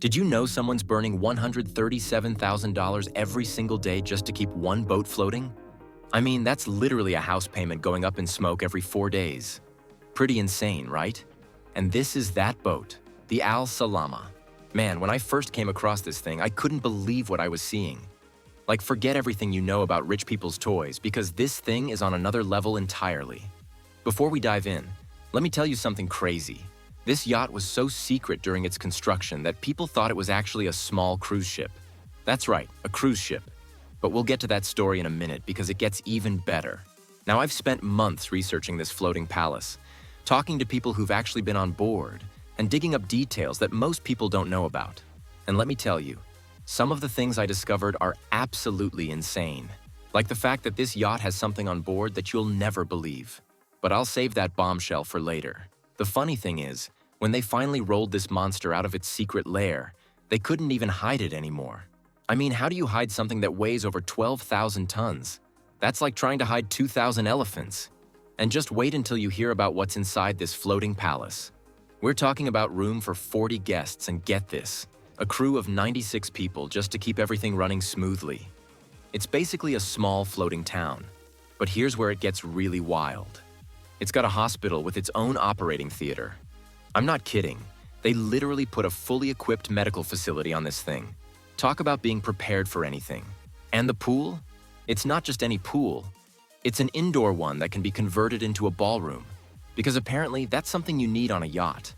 Did you know someone's burning $137,000 every single day just to keep one boat floating? I mean, that's literally a house payment going up in smoke every 4 days. Pretty insane, right? And this is that boat, the Salamah. Man, when I first came across this thing, I couldn't believe what I was seeing. Like, forget everything you know about rich people's toys, because this thing is on another level entirely. Before we dive in, let me tell you something crazy. This yacht was so secret during its construction that people thought it was actually a small cruise ship. That's right, a cruise ship. But we'll get to that story in a minute because it gets even better. Now, I've spent months researching this floating palace, talking to people who've actually been on board, and digging up details that most people don't know about. And let me tell you, some of the things I discovered are absolutely insane. Like the fact that this yacht has something on board that you'll never believe. But I'll save that bombshell for later. The funny thing is, when they finally rolled this monster out of its secret lair, they couldn't even hide it anymore. I mean, how do you hide something that weighs over 12,000 tons? That's like trying to hide 2,000 elephants. And just wait until you hear about what's inside this floating palace. We're talking about room for 40 guests, and get this, a crew of 96 people just to keep everything running smoothly. It's basically a small floating town. But here's where it gets really wild. It's got a hospital with its own operating theater. I'm not kidding. They literally put a fully equipped medical facility on this thing. Talk about being prepared for anything. And the pool? It's not just any pool. It's an indoor one that can be converted into a ballroom. Because apparently that's something you need on a yacht.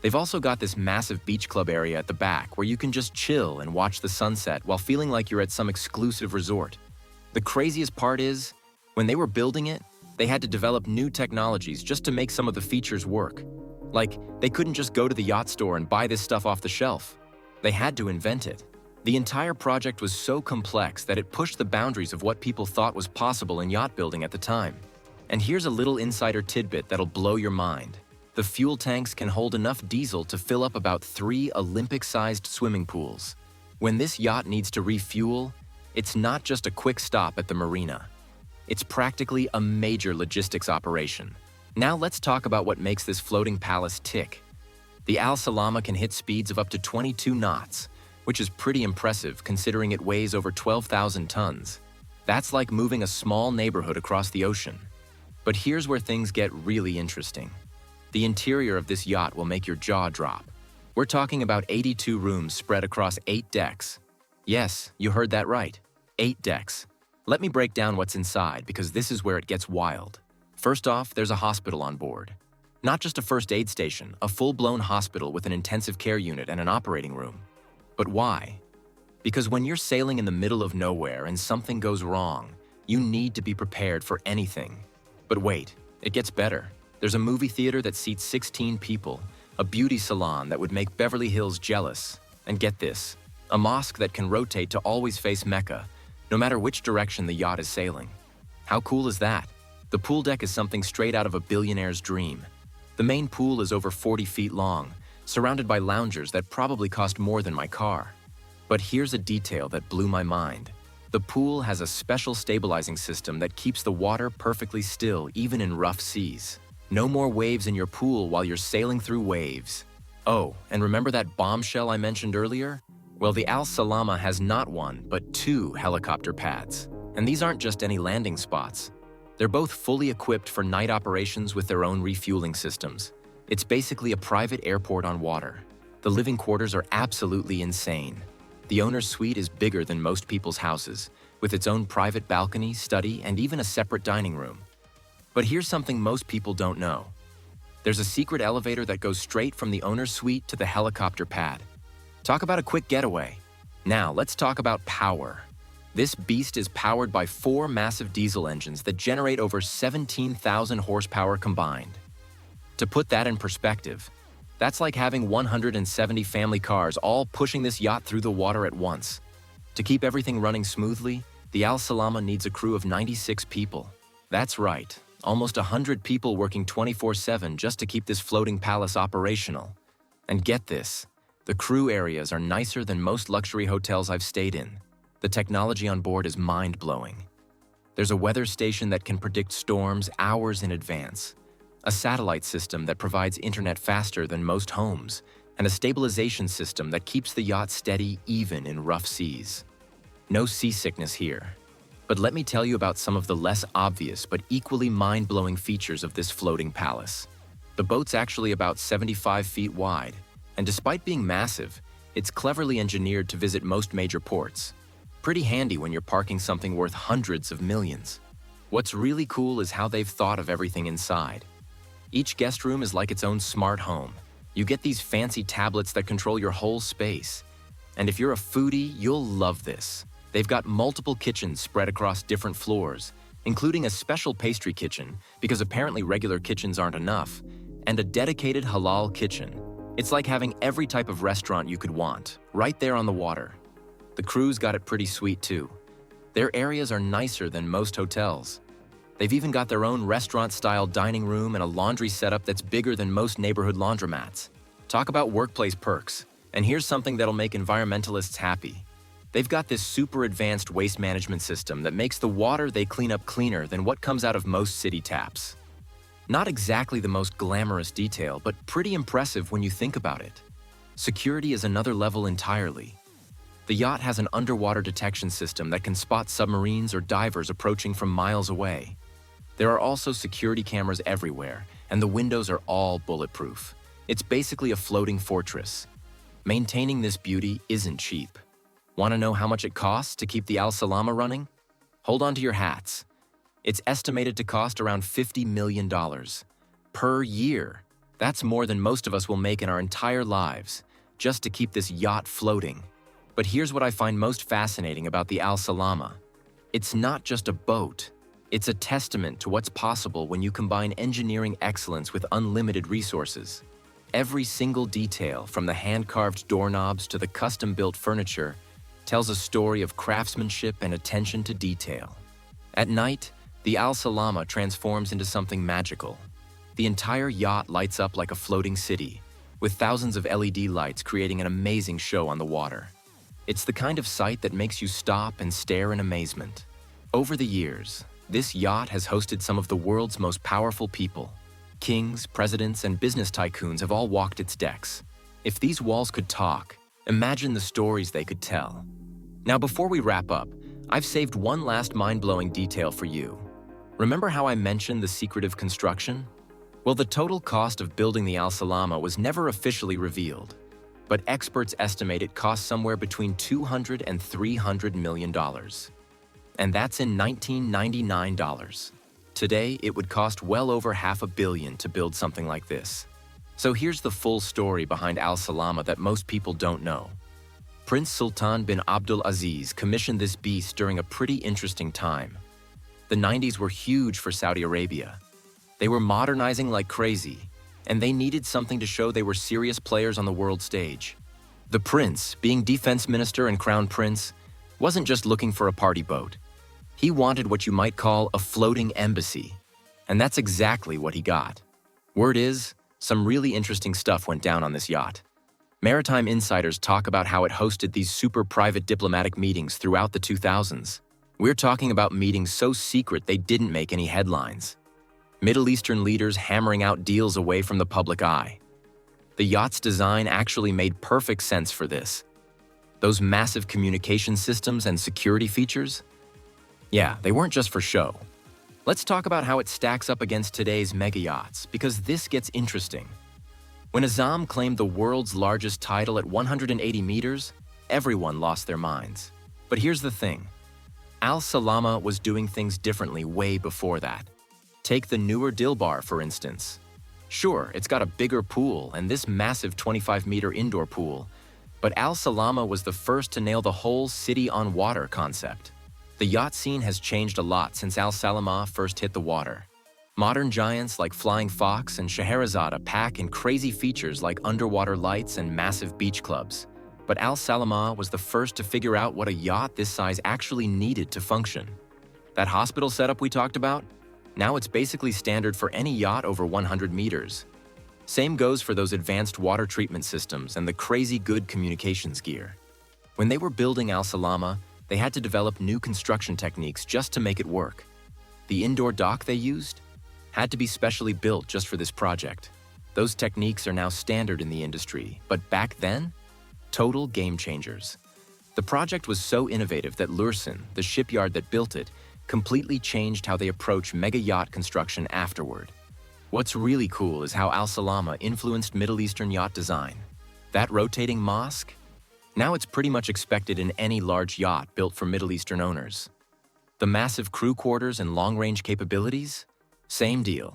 They've also got this massive beach club area at the back where you can just chill and watch the sunset while feeling like you're at some exclusive resort. The craziest part is, when they were building it, they had to develop new technologies just to make some of the features work. Like, they couldn't just go to the yacht store and buy this stuff off the shelf. They had to invent it. The entire project was so complex that it pushed the boundaries of what people thought was possible in yacht building at the time. And here's a little insider tidbit that'll blow your mind. The fuel tanks can hold enough diesel to fill up about 3 Olympic-sized swimming pools. When this yacht needs to refuel, it's not just a quick stop at the marina. It's practically a major logistics operation. Now let's talk about what makes this floating palace tick. The Salamah can hit speeds of up to 22 knots, which is pretty impressive considering it weighs over 12,000 tons. That's like moving a small neighborhood across the ocean. But here's where things get really interesting. The interior of this yacht will make your jaw drop. We're talking about 82 rooms spread across 8 decks. Yes, you heard that right. 8 decks. Let me break down what's inside because this is where it gets wild. First off, there's a hospital on board. Not just a first aid station, a full-blown hospital with an intensive care unit and an operating room. But why? Because when you're sailing in the middle of nowhere and something goes wrong, you need to be prepared for anything. But wait, it gets better. There's a movie theater that seats 16 people, a beauty salon that would make Beverly Hills jealous, and get this, a mosque that can rotate to always face Mecca, no matter which direction the yacht is sailing. How cool is that? The pool deck is something straight out of a billionaire's dream. The main pool is over 40 feet long, surrounded by loungers that probably cost more than my car. But here's a detail that blew my mind. The pool has a special stabilizing system that keeps the water perfectly still even in rough seas. No more waves in your pool while you're sailing through waves. Oh, and remember that bombshell I mentioned earlier? Well, the Salamah has not 1, but 2 helicopter pads. And these aren't just any landing spots. They're both fully equipped for night operations with their own refueling systems. It's basically a private airport on water. The living quarters are absolutely insane. The owner's suite is bigger than most people's houses, with its own private balcony, study, and even a separate dining room. But here's something most people don't know. There's a secret elevator that goes straight from the owner's suite to the helicopter pad. Talk about a quick getaway. Now, let's talk about power. This beast is powered by 4 massive diesel engines that generate over 17,000 horsepower combined. To put that in perspective, that's like having 170 family cars all pushing this yacht through the water at once. To keep everything running smoothly, the Salamah needs a crew of 96 people. That's right, almost 100 people working 24/7 just to keep this floating palace operational. And get this, the crew areas are nicer than most luxury hotels I've stayed in. The technology on board is mind-blowing. There's a weather station that can predict storms hours in advance, a satellite system that provides internet faster than most homes, and a stabilization system that keeps the yacht steady even in rough seas. No seasickness here. But let me tell you about some of the less obvious but equally mind-blowing features of this floating palace. The boat's actually about 75 feet wide, and despite being massive, it's cleverly engineered to visit most major ports. Pretty handy when you're parking something worth hundreds of millions. What's really cool is how they've thought of everything inside. Each guest room is like its own smart home. You get these fancy tablets that control your whole space. And if you're a foodie, you'll love this. They've got multiple kitchens spread across different floors, including a special pastry kitchen, because apparently regular kitchens aren't enough, and a dedicated halal kitchen. It's like having every type of restaurant you could want, right there on the water. The crew's got it pretty sweet too. Their areas are nicer than most hotels. They've even got their own restaurant-style dining room and a laundry setup that's bigger than most neighborhood laundromats. Talk about workplace perks. And here's something that'll make environmentalists happy. They've got this super advanced waste management system that makes the water they clean up cleaner than what comes out of most city taps. Not exactly the most glamorous detail, but pretty impressive when you think about it. Security is another level entirely. The yacht has an underwater detection system that can spot submarines or divers approaching from miles away. There are also security cameras everywhere, and the windows are all bulletproof. It's basically a floating fortress. Maintaining this beauty isn't cheap. Want to know how much it costs to keep the Salamah running? Hold on to your hats. It's estimated to cost around $50 million per year. That's more than most of us will make in our entire lives, just to keep this yacht floating. But here's what I find most fascinating about the Salamah. It's not just a boat. It's a testament to what's possible when you combine engineering excellence with unlimited resources. Every single detail, from the hand-carved doorknobs to the custom-built furniture, tells a story of craftsmanship and attention to detail. At night, the Salamah transforms into something magical. The entire yacht lights up like a floating city, with thousands of LED lights creating an amazing show on the water. It's the kind of sight that makes you stop and stare in amazement. Over the years, this yacht has hosted some of the world's most powerful people. Kings, presidents, and business tycoons have all walked its decks. If these walls could talk, imagine the stories they could tell. Now, before we wrap up, I've saved one last mind-blowing detail for you. Remember how I mentioned the secretive construction? Well, the total cost of building the Salamah was never officially revealed, but experts estimate it cost somewhere between $200 and $300 million. And that's in 1999 dollars. Today, it would cost well over $500 million to build something like this. So here's the full story behind Salamah that most people don't know. Prince Sultan bin Abdul Aziz commissioned this beast during a pretty interesting time. The 90s were huge for Saudi Arabia. They were modernizing like crazy, and they needed something to show they were serious players on the world stage. The prince, being defense minister and crown prince, wasn't just looking for a party boat. He wanted what you might call a floating embassy, and that's exactly what he got. Word is, some really interesting stuff went down on this yacht. Maritime insiders talk about how it hosted these super private diplomatic meetings throughout the 2000s. We're talking about meetings so secret they didn't make any headlines. Middle Eastern leaders hammering out deals away from the public eye. The yacht's design actually made perfect sense for this. Those massive communication systems and security features? Yeah, they weren't just for show. Let's talk about how it stacks up against today's mega yachts, because this gets interesting. When Azam claimed the world's largest title at 180 meters, everyone lost their minds. But here's the thing. Salamah was doing things differently way before that. Take the newer Dilbar, for instance. Sure, it's got a bigger pool and this massive 25-meter indoor pool, but Salamah was the first to nail the whole city-on-water concept. The yacht scene has changed a lot since Salamah first hit the water. Modern giants like Flying Fox and Scheherazade pack in crazy features like underwater lights and massive beach clubs. But Salamah was the first to figure out what a yacht this size actually needed to function. That hospital setup we talked about? Now it's basically standard for any yacht over 100 meters. Same goes for those advanced water treatment systems and the crazy good communications gear. When they were building Salamah, they had to develop new construction techniques just to make it work. The indoor dock they used had to be specially built just for this project. The Those techniques are now standard in the industry, but back then, total game changers. The project was so innovative that Lursen, the shipyard that built it, completely changed how they approach mega yacht construction afterward. What's really cool is how Salamah influenced Middle Eastern yacht design. That rotating mosque? Now it's pretty much expected in any large yacht built for Middle Eastern owners. The massive crew quarters and long-range capabilities? Same deal.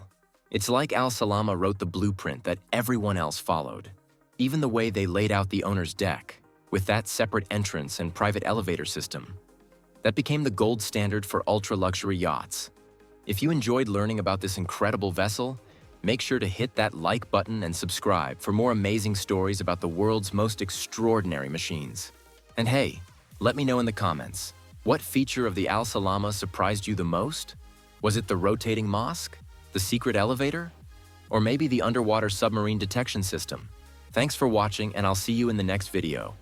It's like Salamah wrote the blueprint that everyone else followed. Even the way they laid out the owner's deck, with that separate entrance and private elevator system. That became the gold standard for ultra-luxury yachts. If you enjoyed learning about this incredible vessel, make sure to hit that like button and subscribe for more amazing stories about the world's most extraordinary machines. And hey, let me know in the comments, what feature of the Salamah surprised you the most? Was it the rotating mosque? The secret elevator? Or maybe the underwater submarine detection system? Thanks for watching, and I'll see you in the next video.